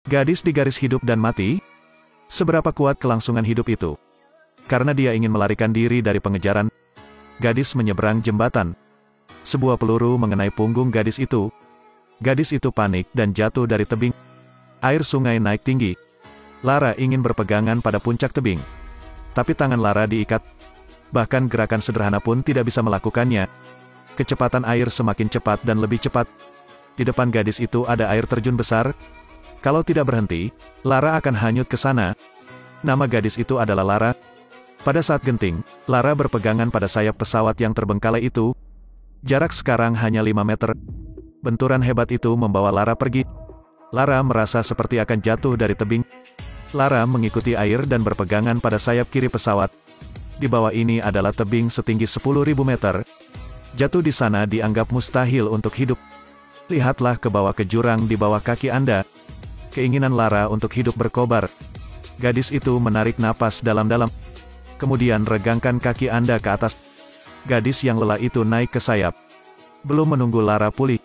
Gadis di garis hidup dan mati? Seberapa kuat kelangsungan hidup itu? Karena dia ingin melarikan diri dari pengejaran, gadis menyeberang jembatan. Sebuah peluru mengenai punggung gadis itu. Gadis itu panik dan jatuh dari tebing. Air sungai naik tinggi. Lara ingin berpegangan pada puncak tebing. Tapi tangan Lara diikat. Bahkan gerakan sederhana pun tidak bisa melakukannya. Kecepatan air semakin cepat dan lebih cepat. Di depan gadis itu ada air terjun besar. Kalau tidak berhenti, Lara akan hanyut ke sana. Nama gadis itu adalah Lara. Pada saat genting, Lara berpegangan pada sayap pesawat yang terbengkalai itu. Jarak sekarang hanya 5 meter. Benturan hebat itu membawa Lara pergi. Lara merasa seperti akan jatuh dari tebing. Lara mengikuti air dan berpegangan pada sayap kiri pesawat. Di bawah ini adalah tebing setinggi 10.000 meter. Jatuh di sana dianggap mustahil untuk hidup. Lihatlah ke bawah ke jurang di bawah kaki Anda. Keinginan Lara untuk hidup berkobar. Gadis itu menarik napas dalam-dalam. Kemudian regangkan kaki Anda ke atas. Gadis yang lelah itu naik ke sayap. Belum menunggu Lara pulih,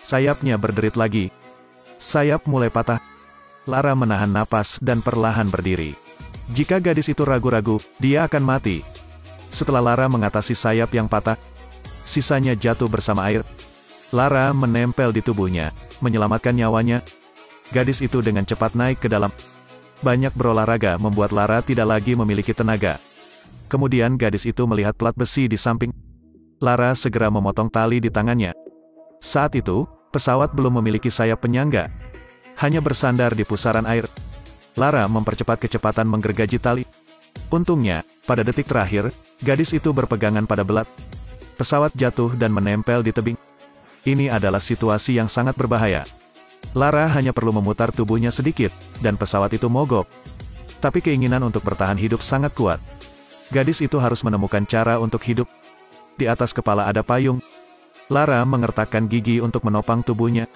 sayapnya berderit lagi. Sayap mulai patah. Lara menahan napas dan perlahan berdiri. Jika gadis itu ragu-ragu, dia akan mati. Setelah Lara mengatasi sayap yang patah, sisanya jatuh bersama air. Lara menempel di tubuhnya, menyelamatkan nyawanya. Gadis itu dengan cepat naik ke dalam. Banyak berolahraga membuat Lara tidak lagi memiliki tenaga. Kemudian gadis itu melihat plat besi di samping. Lara segera memotong tali di tangannya. Saat itu, pesawat belum memiliki sayap penyangga. Hanya bersandar di pusaran air. Lara mempercepat kecepatan menggergaji tali. Untungnya, pada detik terakhir, gadis itu berpegangan pada belat. Pesawat jatuh dan menempel di tebing. Ini adalah situasi yang sangat berbahaya. Lara hanya perlu memutar tubuhnya sedikit, dan pesawat itu mogok. Tapi keinginan untuk bertahan hidup sangat kuat. Gadis itu harus menemukan cara untuk hidup. Di atas kepala ada payung. Lara mengertakkan gigi untuk menopang tubuhnya.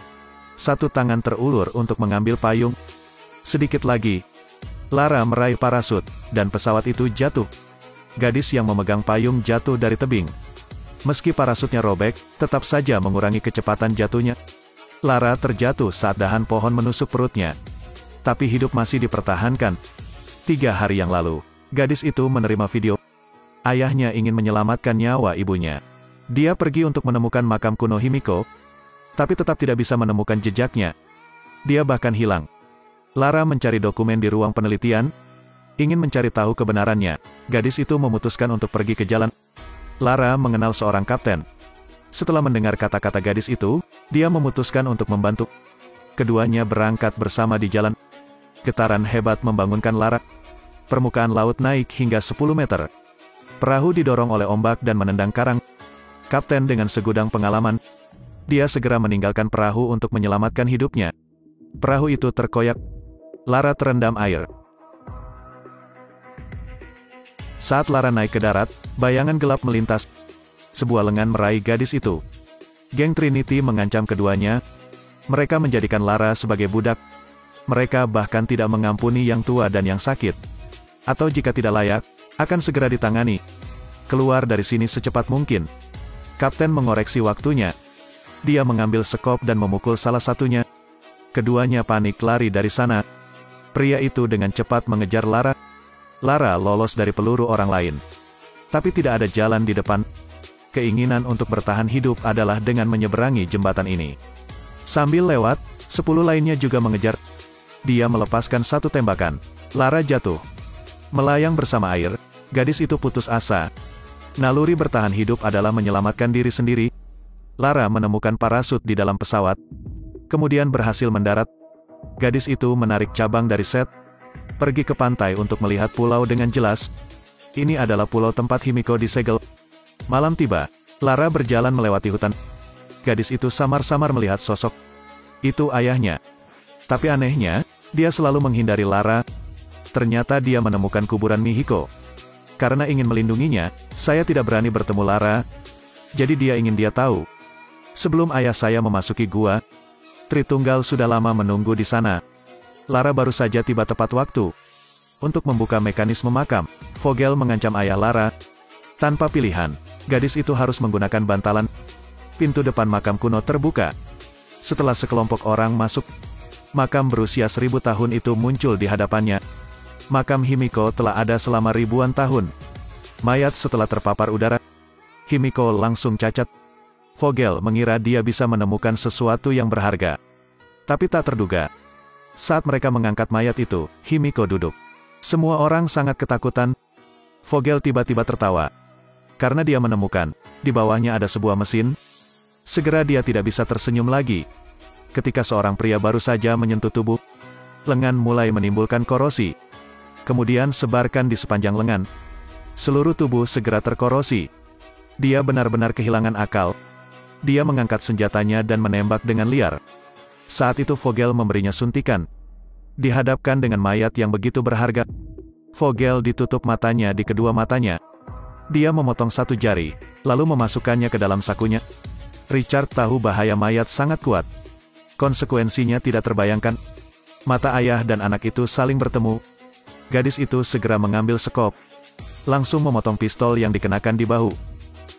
Satu tangan terulur untuk mengambil payung. Sedikit lagi. Lara meraih parasut, dan pesawat itu jatuh. Gadis yang memegang payung jatuh dari tebing. Meski parasutnya robek, tetap saja mengurangi kecepatan jatuhnya. Lara terjatuh saat dahan pohon menusuk perutnya. Tapi hidup masih dipertahankan. 3 hari yang lalu, gadis itu menerima video. Ayahnya ingin menyelamatkan nyawa ibunya. Dia pergi untuk menemukan makam kuno Himiko, tapi tetap tidak bisa menemukan jejaknya. Dia bahkan hilang. Lara mencari dokumen di ruang penelitian, ingin mencari tahu kebenarannya. Gadis itu memutuskan untuk pergi ke jalan. Lara mengenal seorang kapten. Setelah mendengar kata-kata gadis itu, dia memutuskan untuk membantu. Keduanya berangkat bersama di jalan. Getaran hebat membangunkan Lara. Permukaan laut naik hingga 10 meter. Perahu didorong oleh ombak dan menendang karang. Kapten dengan segudang pengalaman. Dia segera meninggalkan perahu untuk menyelamatkan hidupnya. Perahu itu terkoyak. Lara terendam air. Saat Lara naik ke darat, bayangan gelap melintas. Sebuah lengan meraih gadis itu. Geng Trinity mengancam keduanya. Mereka menjadikan Lara sebagai budak. Mereka bahkan tidak mengampuni yang tua dan yang sakit. Atau jika tidak layak, akan segera ditangani. Keluar dari sini secepat mungkin. Kapten mengoreksi waktunya. Dia mengambil sekop dan memukul salah satunya. Keduanya panik lari dari sana. Pria itu dengan cepat mengejar Lara. Lara lolos dari peluru orang lain. Tapi tidak ada jalan di depan. Keinginan untuk bertahan hidup adalah dengan menyeberangi jembatan ini. Sambil lewat, 10 lainnya juga mengejar. Dia melepaskan satu tembakan. Lara jatuh. Melayang bersama air, gadis itu putus asa. Naluri bertahan hidup adalah menyelamatkan diri sendiri. Lara menemukan parasut di dalam pesawat. Kemudian berhasil mendarat. Gadis itu menarik cabang dari set. Pergi ke pantai untuk melihat pulau dengan jelas. Ini adalah pulau tempat Himiko disegel. Malam tiba. Lara berjalan melewati hutan. Gadis itu samar-samar melihat sosok. Itu ayahnya. Tapi anehnya, dia selalu menghindari Lara. Ternyata dia menemukan kuburan Mihiko. Karena ingin melindunginya, saya tidak berani bertemu Lara. Jadi dia ingin dia tahu. Sebelum ayah saya memasuki gua, Tritunggal sudah lama menunggu di sana. Lara baru saja tiba tepat waktu. Untuk membuka mekanisme makam, Vogel mengancam ayah Lara. Tanpa pilihan, gadis itu harus menggunakan bantalan. Pintu depan makam kuno terbuka. Setelah sekelompok orang masuk, Makam berusia 1000 tahun itu muncul di hadapannya. Makam Himiko telah ada selama ribuan tahun. Mayat setelah terpapar udara, Himiko langsung cacat. Vogel mengira dia bisa menemukan sesuatu yang berharga. Tapi tak terduga. Saat mereka mengangkat mayat itu, Himiko duduk. Semua orang sangat ketakutan. Vogel tiba-tiba tertawa. Karena dia menemukan, di bawahnya ada sebuah mesin. Segera dia tidak bisa tersenyum lagi. Ketika seorang pria baru saja menyentuh tubuh, lengan mulai menimbulkan korosi. Kemudian sebarkan di sepanjang lengan. Seluruh tubuh segera terkorosi. Dia benar-benar kehilangan akal. Dia mengangkat senjatanya dan menembak dengan liar. Saat itu Vogel memberinya suntikan. Dihadapkan dengan mayat yang begitu berharga, Vogel ditutup matanya di kedua matanya. Dia memotong satu jari, lalu memasukkannya ke dalam sakunya. Richard tahu bahaya mayat sangat kuat. Konsekuensinya tidak terbayangkan. Mata ayah dan anak itu saling bertemu. Gadis itu segera mengambil sekop. Langsung memotong pistol yang dikenakan di bahu.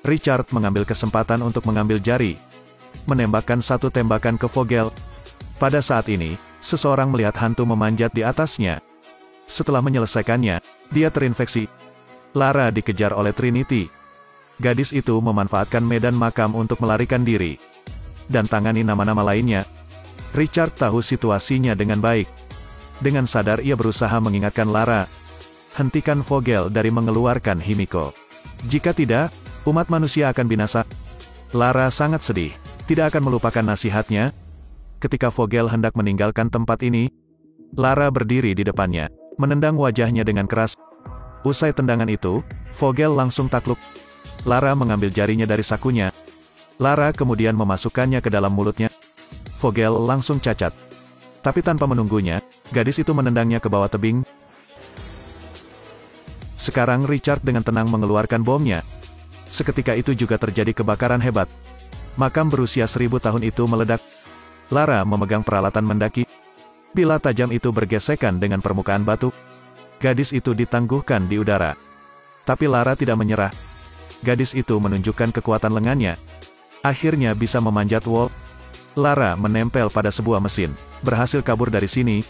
Richard mengambil kesempatan untuk mengambil jari. Menembakkan satu tembakan ke Vogel. Pada saat ini, seseorang melihat hantu memanjat di atasnya. Setelah menyelesaikannya, dia terinfeksi. Lara dikejar oleh Trinity. Gadis itu memanfaatkan medan makam untuk melarikan diri. Dan tangani nama-nama lainnya. Richard tahu situasinya dengan baik. Dengan sadar ia berusaha mengingatkan Lara. Hentikan Vogel dari mengeluarkan Himiko. Jika tidak, umat manusia akan binasa. Lara sangat sedih. Tidak akan melupakan nasihatnya. Ketika Vogel hendak meninggalkan tempat ini, Lara berdiri di depannya, menendang wajahnya dengan keras. Usai tendangan itu, Vogel langsung takluk. Lara mengambil jarinya dari sakunya. Lara kemudian memasukkannya ke dalam mulutnya. Vogel langsung cacat. Tapi tanpa menunggunya, gadis itu menendangnya ke bawah tebing. Sekarang Richard dengan tenang mengeluarkan bomnya. Seketika itu juga terjadi kebakaran hebat. Makam berusia 1000 tahun itu meledak. Lara memegang peralatan mendaki. Bila tajam itu bergesekan dengan permukaan batu. Gadis itu ditangguhkan di udara. Tapi Lara tidak menyerah. Gadis itu menunjukkan kekuatan lengannya. Akhirnya bisa memanjat wall. Lara menempel pada sebuah mesin. Berhasil kabur dari sini.